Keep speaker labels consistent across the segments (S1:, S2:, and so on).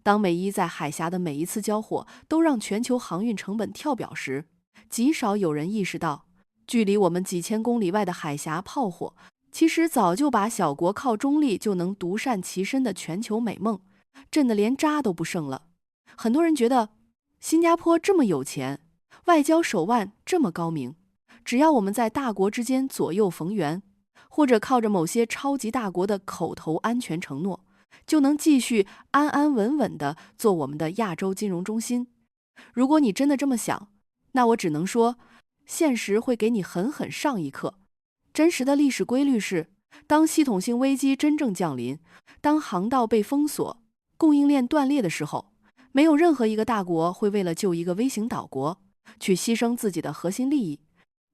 S1: 当美伊在海峡的每一次交火都让全球航运成本跳表时，极少有人意识到，距离我们几千公里外的海峡炮火，其实早就把小国靠中立就能独善其身的全球美梦震得连渣都不剩了。很多人觉得新加坡这么有钱，外交手腕这么高明，只要我们在大国之间左右逢源，或者靠着某些超级大国的口头安全承诺，就能继续安安稳稳地做我们的亚洲金融中心。如果你真的这么想，那我只能说，现实会给你狠狠上一课。真实的历史规律是，当系统性危机真正降临，当航道被封锁，供应链断裂的时候，没有任何一个大国会为了救一个微型岛国，去牺牲自己的核心利益。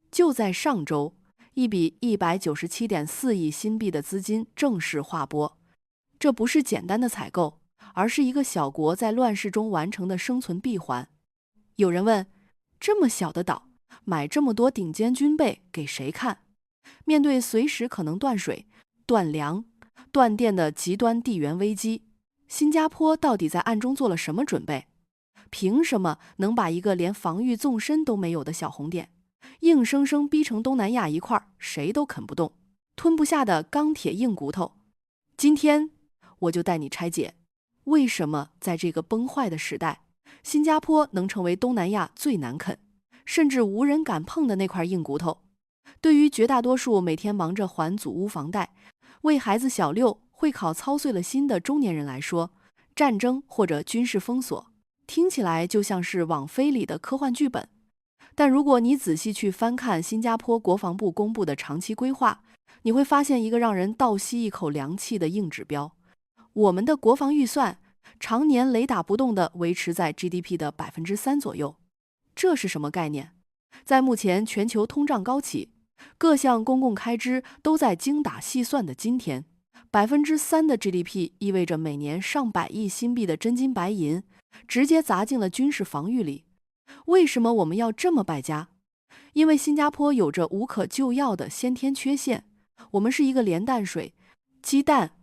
S1: 就在上周，一笔197.4亿新币的资金正式划拨。这不是简单的采购，而是一个小国在乱世中完成的生存闭环。有人问，这么小的岛，买这么多顶尖军备给谁看？面对随时可能断水、断粮、断电的极端地缘危机，新加坡到底在暗中做了什么准备？凭什么能把一个连防御纵深都没有的小红点，硬生生逼成东南亚一块谁都啃不动、吞不下的钢铁硬骨头？今天我就带你拆解，为什么在这个崩坏的时代，新加坡能成为东南亚最难啃，甚至无人敢碰的那块硬骨头。对于绝大多数每天忙着还祖屋房贷、为孩子小六会考操碎了心的中年人来说，战争或者军事封锁听起来就像是网飞里的科幻剧本。但如果你仔细去翻看新加坡国防部公布的长期规划，你会发现一个让人倒吸一口凉气的硬指标：我们的国防预算常年雷打不动地维持在 GDP 的3%左右。这是什么概念？在目前全球通胀高企，各项公共开支都在精打细算的今天，3%的 GDP 意味着每年上百亿新币的真金白银直接砸进了军事防御里。为什么我们要这么败家？因为新加坡有着无可救药的先天缺陷，我们是一个连淡水、鸡蛋，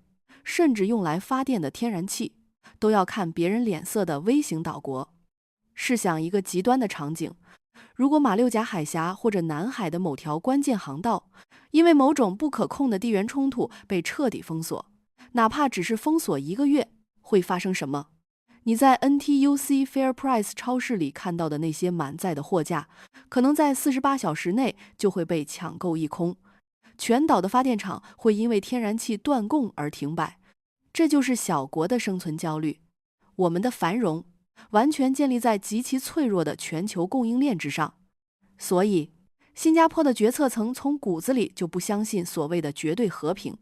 S1: 甚至用来发电的天然气都要看别人脸色的微型岛国。试想一个极端的场景，如果马六甲海峡或者南海的某条关键航道因为某种不可控的地缘冲突被彻底封锁，哪怕只是封锁1个月，会发生什么？你在 NTUC FairPrice 超市里看到的那些满载的货架，可能在48小时内就会被抢购一空，全岛的发电厂会因为天然气断供而停摆。这就是小国的生存焦虑。我们的繁荣完全建立在极其脆弱的全球供应链之上。所以，新加坡的决策层从骨子里就不相信所谓的绝对和平，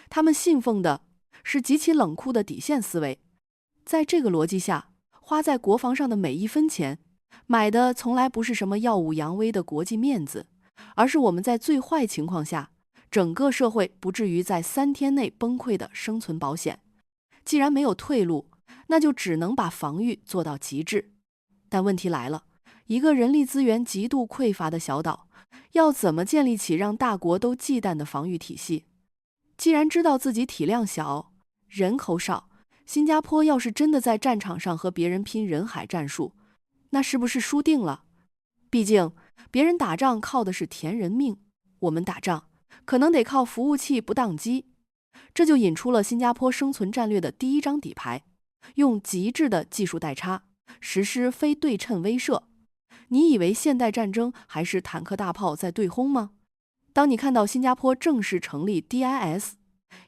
S1: 他们信奉的是极其冷酷的底线思维。在这个逻辑下，花在国防上的每一分钱，买的从来不是什么耀武扬威的国际面子，而是我们在最坏情况下，整个社会不至于在3天内崩溃的生存保险。既然没有退路，那就只能把防御做到极致。但问题来了，一个人力资源极度匮乏的小岛，要怎么建立起让大国都忌惮的防御体系？既然知道自己体量小、人口少，新加坡要是真的在战场上和别人拼人海战术，那是不是输定了？毕竟别人打仗靠的是填人命，我们打仗可能得靠服务器不宕机。这就引出了新加坡生存战略的第一张底牌，用极致的技术代差实施非对称威慑。你以为现代战争还是坦克大炮在对轰吗？当你看到新加坡正式成立 DIS，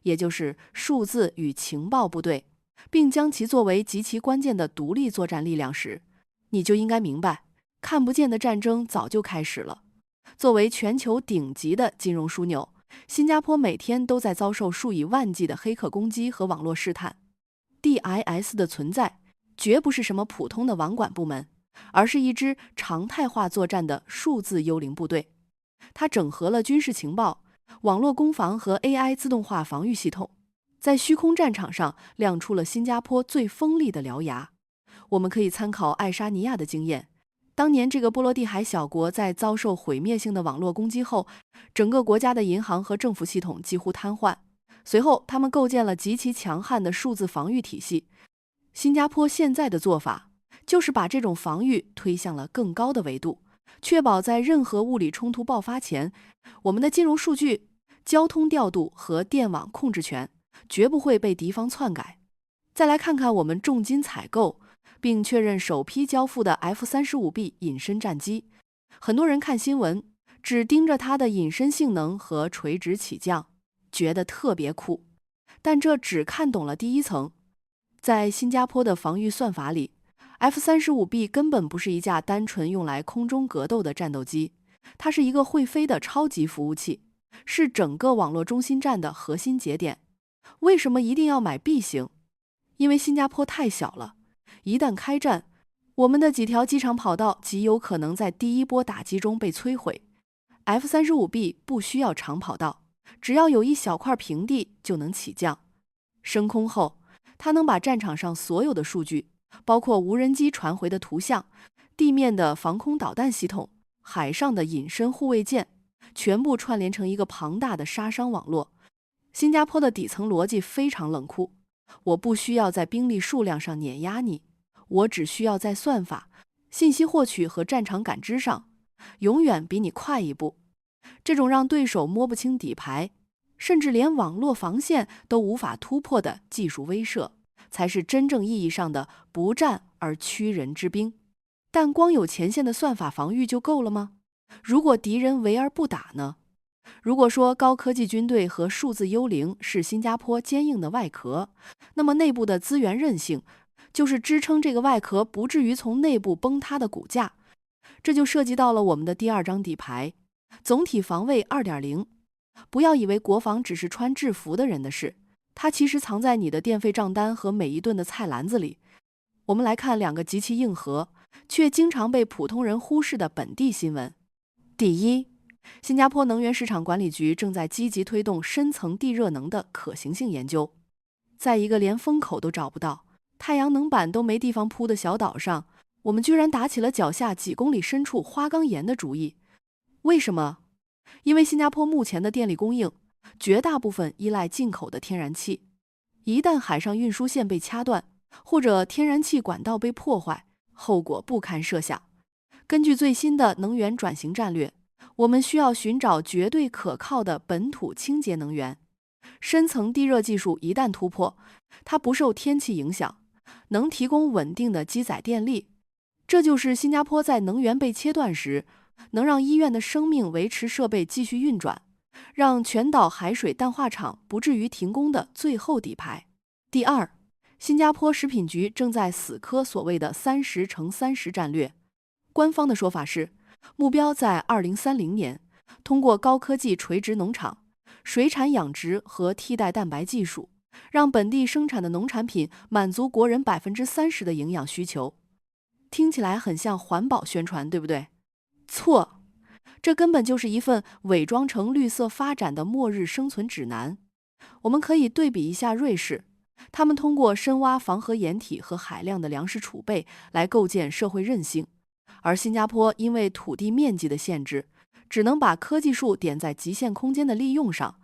S1: 也就是数字与情报部队，并将其作为极其关键的独立作战力量时，你就应该明白，看不见的战争早就开始了。作为全球顶级的金融枢纽，新加坡每天都在遭受数以万计的黑客攻击和网络试探。DIS 的存在绝不是什么普通的网管部门，而是一支常态化作战的数字幽灵部队。它整合了军事情报、网络攻防和 AI 自动化防御系统，在虚空战场上亮出了新加坡最锋利的獠牙。我们可以参考爱沙尼亚的经验，当年这个波罗的海小国在遭受毁灭性的网络攻击后，整个国家的银行和政府系统几乎瘫痪。随后他们构建了极其强悍的数字防御体系，新加坡现在的做法就是把这种防御推向了更高的维度，确保在任何物理冲突爆发前，我们的金融数据、交通调度和电网控制权绝不会被敌方篡改。再来看看我们重金采购并确认首批交付的 F-35B 隐身战机，很多人看新闻只盯着它的隐身性能和垂直起降，觉得特别酷，但这只看懂了第一层。在新加坡的防御算法里， F-35B 根本不是一架单纯用来空中格斗的战斗机，它是一个会飞的超级服务器，是整个网络中心站的核心节点。为什么一定要买 B 型？因为新加坡太小了，一旦开战，我们的几条机场跑道极有可能在第一波打击中被摧毁。F-35B 不需要长跑道，只要有一小块平地就能起降。升空后，它能把战场上所有的数据，包括无人机传回的图像、地面的防空导弹系统、海上的隐身护卫舰，全部串联成一个庞大的杀伤网络。新加坡的底层逻辑非常冷酷，我不需要在兵力数量上碾压你，我只需要在算法、信息获取和战场感知上永远比你快一步。这种让对手摸不清底牌，甚至连网络防线都无法突破的技术威慑，才是真正意义上的不战而屈人之兵。但光有前线的算法防御就够了吗？如果敌人围而不打呢？如果说高科技军队和数字幽灵是新加坡坚硬的外壳，那么内部的资源韧性就是支撑这个外壳不至于从内部崩塌的骨架。这就涉及到了我们的第二张底牌，总体防卫 2.0。 不要以为国防只是穿制服的人的事，它其实藏在你的电费账单和每一顿的菜篮子里。我们来看两个极其硬核却经常被普通人忽视的本地新闻。第一，新加坡能源市场管理局正在积极推动深层地热能的可行性研究。在一个连风口都找不到、太阳能板都没地方铺的小岛上，我们居然打起了脚下几公里深处花岗岩的主意。为什么？因为新加坡目前的电力供应绝大部分依赖进口的天然气，一旦海上运输线被掐断，或者天然气管道被破坏，后果不堪设想。根据最新的能源转型战略，我们需要寻找绝对可靠的本土清洁能源。深层地热技术一旦突破，它不受天气影响，能提供稳定的机载电力。这就是新加坡在能源被切断时，能让医院的生命维持设备继续运转，让全岛海水淡化厂不至于停工的最后底牌。第二，新加坡食品局正在死磕所谓的30×30战略。官方的说法是，目标在2030年，通过高科技垂直农场、水产养殖和替代蛋白技术，让本地生产的农产品满足国人30%的营养需求。听起来很像环保宣传，对不对？错，这根本就是一份伪装成绿色发展的末日生存指南。我们可以对比一下瑞士，他们通过深挖防河掩体和海量的粮食储备来构建社会韧性，而新加坡因为土地面积的限制，只能把科技树点在极限空间的利用上。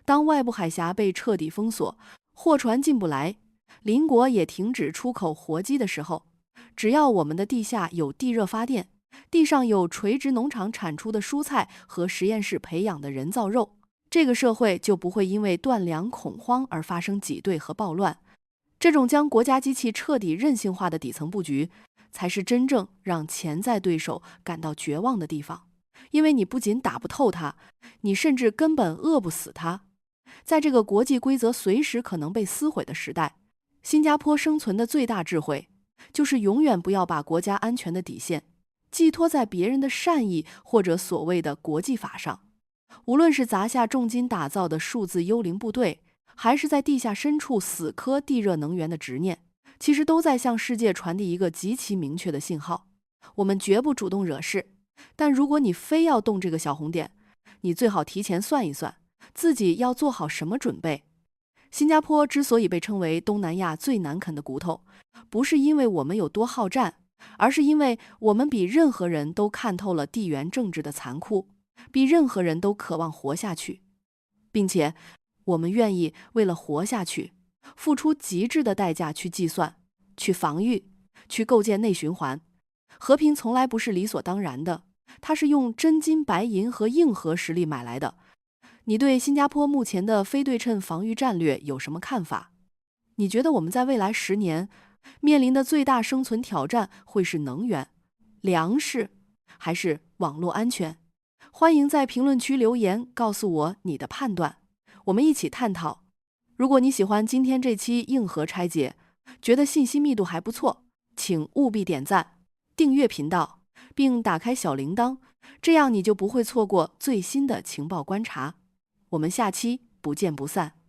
S1: 当外部海峡被彻底封锁，货船进不来，邻国也停止出口活鸡的时候，只要我们的地下有地热发电，地上有垂直农场产出的蔬菜和实验室培养的人造肉，这个社会就不会因为断粮恐慌而发生挤兑和暴乱。这种将国家机器彻底韧性化的底层布局，才是真正让潜在对手感到绝望的地方。因为你不仅打不透它，你甚至根本饿不死它。在这个国际规则随时可能被撕毁的时代，新加坡生存的最大智慧，就是永远不要把国家安全的底线寄托在别人的善意或者所谓的国际法上。无论是砸下重金打造的数字幽灵部队，还是在地下深处死磕地热能源的执念，其实都在向世界传递一个极其明确的信号：我们绝不主动惹事，但如果你非要动这个小红点，你最好提前算一算自己要做好什么准备。新加坡之所以被称为东南亚最难啃的骨头，不是因为我们有多好战，而是因为我们比任何人都看透了地缘政治的残酷，比任何人都渴望活下去，并且我们愿意为了活下去付出极致的代价去计算，去防御，去构建内循环。和平从来不是理所当然的，它是用真金白银和硬核实力买来的。你对新加坡目前的非对称防御战略有什么看法？你觉得我们在未来10年面临的最大生存挑战会是能源、粮食，还是网络安全？欢迎在评论区留言告诉我你的判断，我们一起探讨。如果你喜欢今天这期硬核拆解，觉得信息密度还不错，请务必点赞、订阅频道，并打开小铃铛，这样你就不会错过最新的情报观察。我们下期不见不散。